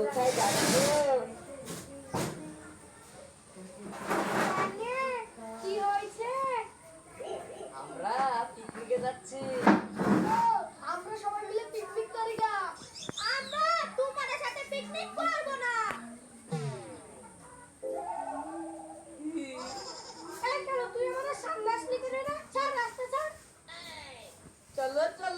কোথায় যাচ্ছো? কি হয়েছে? আমরা পিকনিকে যাচ্ছি। আমরা সবাই মিলে পিকনিক করি গা। আমরা তোমাদের সাথে পিকনিক করব না। এই কেন তুই আমাদের সামনে আসলি কেন রে? ছাড় রাস্তা ছাড়। চলো চলো